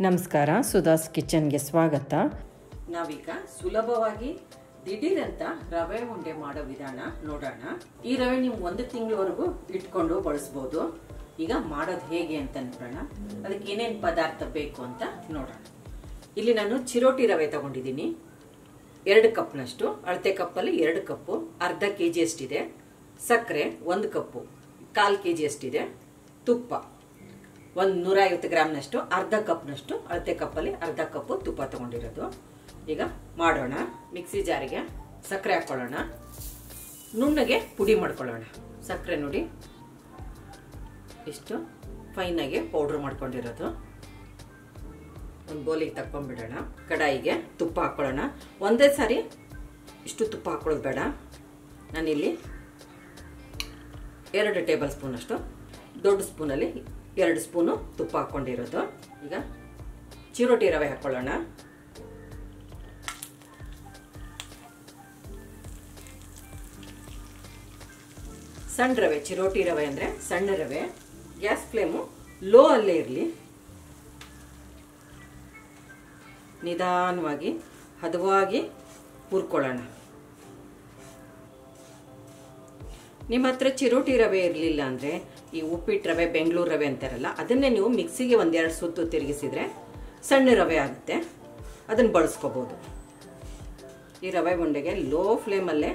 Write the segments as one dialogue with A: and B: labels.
A: ನಮಸ್ಕಾರ, ಸುಧಾಸ್ ಕಿಚನ್ಗೆ ಸ್ವಾಗತ.
B: ನಾವೀಗ ಸುಲಭವಾಗಿ ದಿಢೀರಂತ ರವೆ ಉಂಡೆ ಮಾಡೋ ವಿಧಾನ ನೋಡೋಣ. ಈ ರವೆ ನೀವು 1 ತಿಂಗಳವರೆಗೂ ಇಟ್ಕೊಂಡು ಬಳಸಬಹುದು. ಈಗ ಮಾಡೋದು ಹೇಗೆ ಅಂತ ನೋಡೋಣ. ಅದಕ್ಕೆ ಏನೇನು ಪದಾರ್ಥ ಬೇಕು ಅಂತ ನೋಡೋಣ. ಇಲ್ಲಿ ನಾನು ಚಿರೋಟಿ ರವೆ ತಗೊಂಡಿದ್ದೀನಿ. 2 ಕಪ್ನಷ್ಟು, ಅಳತೆ ಕಪ್ಪಲ್ಲಿ 2 ಕಪ್ಪು, ಅರ್ಧ kg ಅಷ್ಟಿದೆ. ಸಕ್ಕರೆ 1 ಕಪ್ಪು, 1/4 kg ಅಷ್ಟಿದೆ. ತುಪ್ಪ 150 ಗ್ರಾಮ್ನಷ್ಟು, ಅರ್ಧ ಕಪ್ನಷ್ಟು, ಅಳತೆ ಕಪ್ಪಲ್ಲಿ ಅರ್ಧ ಕಪ್ಪು ತುಪ್ಪ ತಗೊಂಡಿರೋದು. ಈಗ ಮಾಡೋಣ. ಮಿಕ್ಸಿ ಜಾರಿಗೆ ಸಕ್ಕರೆ ಹಾಕೊಳ್ಳೋಣ. ನುಣ್ಣಗೆ ಪುಡಿ ಮಾಡ್ಕೊಳ್ಳೋಣ. ಸಕ್ಕರೆ ನೋಡಿ ಇಷ್ಟು ಫೈನಾಗಿ ಪೌಡ್ರ್ ಮಾಡ್ಕೊಂಡಿರೋದು. ಒಂದು ಬೌಲಿಗೆ ತಕ್ಕೊಂಡ್ಬಿಡೋಣ. ಕಡಾಯಿಗೆ ತುಪ್ಪ ಹಾಕೊಳ್ಳೋಣ. ಒಂದೇ ಸಾರಿ ಇಷ್ಟು ತುಪ್ಪ ಹಾಕೊಳ್ಳೋದು ಬೇಡ. ನಾನಿಲ್ಲಿ 2 ಟೇಬಲ್ ಸ್ಪೂನ್ ಅಷ್ಟು, ದೊಡ್ಡ ಸ್ಪೂನಲ್ಲಿ 2 ಸ್ಪೂನು ತುಪ್ಪ ಹಾಕೊಂಡಿರೋದು. ಈಗ ಚಿರೋಟಿ ರವೆ ಹಾಕೊಳ್ಳೋಣ. ಸಣ್ಣ ರವೆ, ಚಿರೋಟಿ ರವೆ ಅಂದ್ರೆ ಸಣ್ಣ ರವೆ. ಗ್ಯಾಸ್ ಫ್ಲೇಮು ಲೋ ಅಲ್ಲೇ ಇರಲಿ. ನಿಧಾನವಾಗಿ ಹದವಾಗಿ ಹುರ್ಕೊಳ್ಳೋಣ. ನಿಮ್ಮ ಹತ್ರ ಚಿರೋಟಿ ರವೆ ಇರಲಿಲ್ಲ ಅಂದರೆ ಈ ಉಪ್ಪಿಟ್ಟು ರವೆ, ಬೆಂಗಳೂರು ರವೆ ಅಂತಾರಲ್ಲ, ಅದನ್ನೇ ನೀವು ಮಿಕ್ಸಿಗೆ 1-2 ಸುತ್ತು ತಿರುಗಿಸಿದ್ರೆ ಸಣ್ಣ ರವೆ ಆಗುತ್ತೆ. ಅದನ್ನು ಬಳಸ್ಕೋಬೋದು. ಈ ರವೆ ಉಂಡೆಗೆ ಲೋ ಫ್ಲೇಮಲ್ಲೇ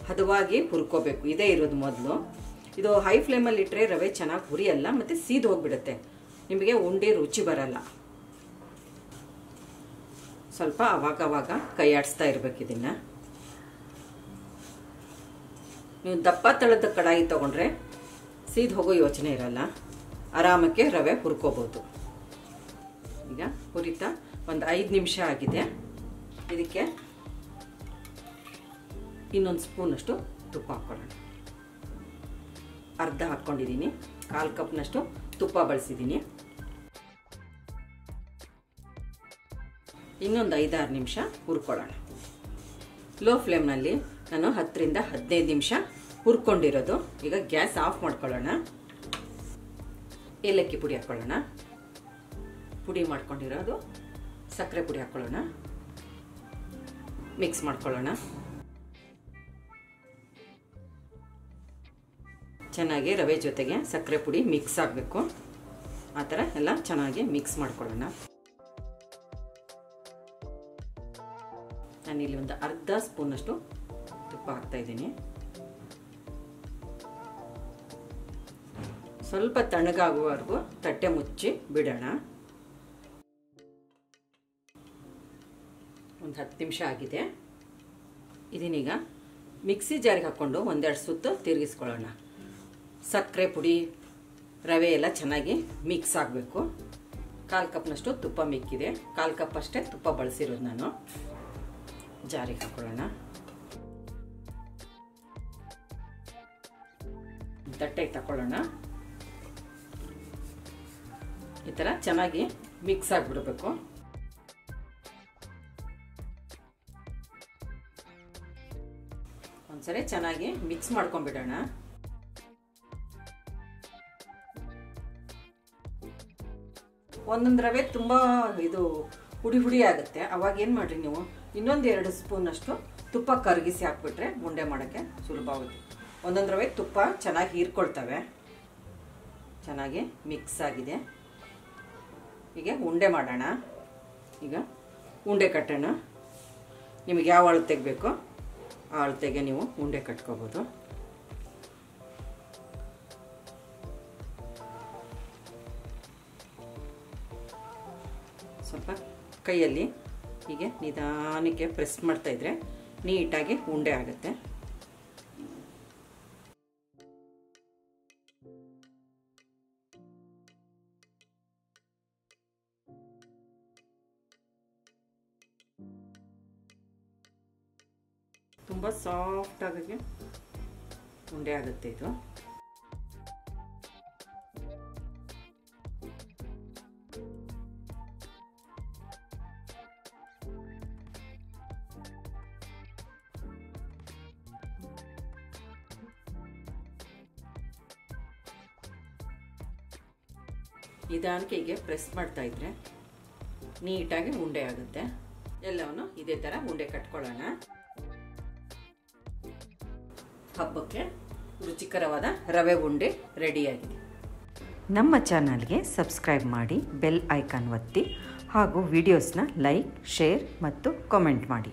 B: ಹದವಾಗಿ ಹುರ್ಕೋಬೇಕು. ಇದೇ ಇರೋದು ಮೊದಲು. ಇದು ಹೈ ಫ್ಲೇಮಲ್ಲಿ ಇಟ್ಟರೆ ರವೆ ಚೆನ್ನಾಗಿ ಹುರಿಯಲ್ಲ, ಮತ್ತು ಸೀದು ಹೋಗ್ಬಿಡುತ್ತೆ. ನಿಮಗೆ ಉಂಡೆ ರುಚಿ ಬರಲ್ಲ. ಸ್ವಲ್ಪ ಅವಾಗವಾಗ ಕೈ ಆಡಿಸ್ತಾ ಇರಬೇಕು ಇದನ್ನು. ನೀವು ದಪ್ಪ ತಳದ ಕಡಾಯಿ ತೊಗೊಂಡ್ರೆ ಸೀದ್ ಹೋಗೋ ಯೋಚನೆ ಇರಲ್ಲ. ಆರಾಮಕ್ಕೆ ರವೆ ಹುರ್ಕೋಬೋದು. ಈಗ ಹುರಿತಾ ಒಂದು 5 ನಿಮಿಷ ಆಗಿದೆ. ಇದಕ್ಕೆ ಇನ್ನೊಂದು ಸ್ಪೂನಷ್ಟು ತುಪ್ಪ ಹಾಕ್ಕೊಳ್ಳೋಣ. ಅರ್ಧ ಹಾಕ್ಕೊಂಡಿದ್ದೀನಿ. 1/4 ಕಪ್ನಷ್ಟು ತುಪ್ಪ ಬಳಸಿದ್ದೀನಿ. ಇನ್ನೊಂದು 5-6 ನಿಮಿಷ ಹುರ್ಕೊಳ್ಳೋಣ. ಲೋ ಫ್ಲೇಮ್ನಲ್ಲಿ ನಾನು 10ರಿಂದ 15 ನಿಮಿಷ ಹುರ್ಕೊಂಡಿರೋದು. ಈಗ ಗ್ಯಾಸ್ ಆಫ್ ಮಾಡ್ಕೊಳ್ಳೋಣ. ಏಲಕ್ಕಿ ಪುಡಿ ಹಾಕ್ಕೊಳ್ಳೋಣ. ಪುಡಿ ಮಾಡ್ಕೊಂಡಿರೋದು ಸಕ್ಕರೆ ಪುಡಿ ಹಾಕ್ಕೊಳ್ಳೋಣ. ಮಿಕ್ಸ್ ಮಾಡ್ಕೊಳ್ಳೋಣ. ಚೆನ್ನಾಗಿ ರವೆ ಜೊತೆಗೆ ಸಕ್ಕರೆ ಪುಡಿ ಮಿಕ್ಸ್ ಆಗಬೇಕು. ಆ ಥರ ಎಲ್ಲ ಚೆನ್ನಾಗಿ ಮಿಕ್ಸ್ ಮಾಡ್ಕೊಳ್ಳೋಣ. ನಾನಿಲ್ಲಿ ಒಂದು ಅರ್ಧ ಸ್ಪೂನಷ್ಟು ತುಪ್ಪ ಹಾಕ್ತಾ ಇದ್ದೀನಿ. ಸ್ವಲ್ಪ ತಣ್ಣಗಾಗುವವರೆಗೂ ತಟ್ಟೆ ಮುಚ್ಚಿ ಬಿಡೋಣ. ಒಂದು 10 ನಿಮಿಷ ಆಗಿದೆ. ಇದನ್ನೀಗ ಮಿಕ್ಸಿ ಜಾರಿಗೆ ಹಾಕ್ಕೊಂಡು 1-2 ಸುತ್ತು ತಿರುಗಿಸ್ಕೊಳ್ಳೋಣ. ಸಕ್ಕರೆ ಪುಡಿ, ರವೆ ಎಲ್ಲ ಚೆನ್ನಾಗಿ ಮಿಕ್ಸ್ ಆಗಬೇಕು. 1/4 ಕಪ್ನಷ್ಟು ತುಪ್ಪ ಮಿಕ್ಕಿದೆ. 1/4 ಕಪ್ ಅಷ್ಟೇ ತುಪ್ಪ ಬಳಸಿರೋದು ನಾನು. ಜಾರಿಗೆ ಹಾಕೊಳ್ಳೋಣ. ತಟ್ಟೆಗೆ ತಗೊಳ್ಳೋಣ. ಈ ಥರ ಚೆನ್ನಾಗಿ ಮಿಕ್ಸ್ ಆಗಿಬಿಡಬೇಕು. ಒಂದ್ಸರಿ ಚೆನ್ನಾಗಿ ಮಿಕ್ಸ್ ಮಾಡ್ಕೊಂಡ್ಬಿಡೋಣ. ಒಂದೊಂದು ರವೆ ತುಂಬ ಇದು ಹುಡಿ ಆಗುತ್ತೆ. ಅವಾಗ ಏನು ಮಾಡ್ರಿ ನೀವು ಇನ್ನೊಂದು 2 ಸ್ಪೂನಷ್ಟು ತುಪ್ಪ ಕರಗಿಸಿ ಹಾಕ್ಬಿಟ್ರೆ ಉಂಡೆ ಮಾಡೋಕ್ಕೆ ಸುಲಭ ಆಗುತ್ತೆ. ಒಂದೊಂದು ರವೆ ತುಪ್ಪ ಚೆನ್ನಾಗಿ ಹೀರ್ಕೊಳ್ತವೆ. ಚೆನ್ನಾಗಿ ಮಿಕ್ಸ್ ಆಗಿದೆ. ಹೀಗೆ ಉಂಡೆ ಮಾಡೋಣ. ಈಗ ಉಂಡೆ ಕಟ್ಟೋಣ. ನಿಮಗೆ ಯಾವ ಅಳತೆಗೆ ಬೇಕೋ ಆ ಅಳತೆಗೆ ನೀವು ಉಂಡೆ ಕಟ್ಕೋಬೋದು. ಸ್ವಲ್ಪ ಕೈಯಲ್ಲಿ ಹೀಗೆ ನಿಧಾನಕ್ಕೆ ಪ್ರೆಸ್ ಮಾಡ್ತಾ ಇದ್ರೆ ನೀಟಾಗಿ ಉಂಡೆ ಆಗುತ್ತೆ. ತುಂಬ ಸಾಫ್ಟ್ ಆಗಿ ಉಂಡೆ ಆಗುತ್ತೆ ಇದು. ನಿಧಾನಕ್ಕೆ ಹೀಗೆ ಪ್ರೆಸ್ ಮಾಡ್ತಾ ಇದ್ರೆ ನೀಟಾಗಿ ಉಂಡೆ ಆಗುತ್ತೆ. ಎಲ್ಲವನ್ನು ಇದೇ ಥರ ಉಂಡೆ ಕಟ್ಕೊಳ್ಳೋಣ. ಹಬ್ಬಕ್ಕೆ ರುಚಿಕರವಾದ ರವೆ ಉಂಡೆ ರೆಡಿಯಾಗಿದೆ.
A: ನಮ್ಮ ಚಾನಲ್ಗೆ ಸಬ್ಸ್ಕ್ರೈಬ್ ಮಾಡಿ, ಬೆಲ್ ಐಕಾನ್ ಒತ್ತಿ ಹಾಗೂ ವಿಡಿಯೋಸ್ನ ಲೈಕ್, ಶೇರ್ ಮತ್ತು ಕಾಮೆಂಟ್ ಮಾಡಿ.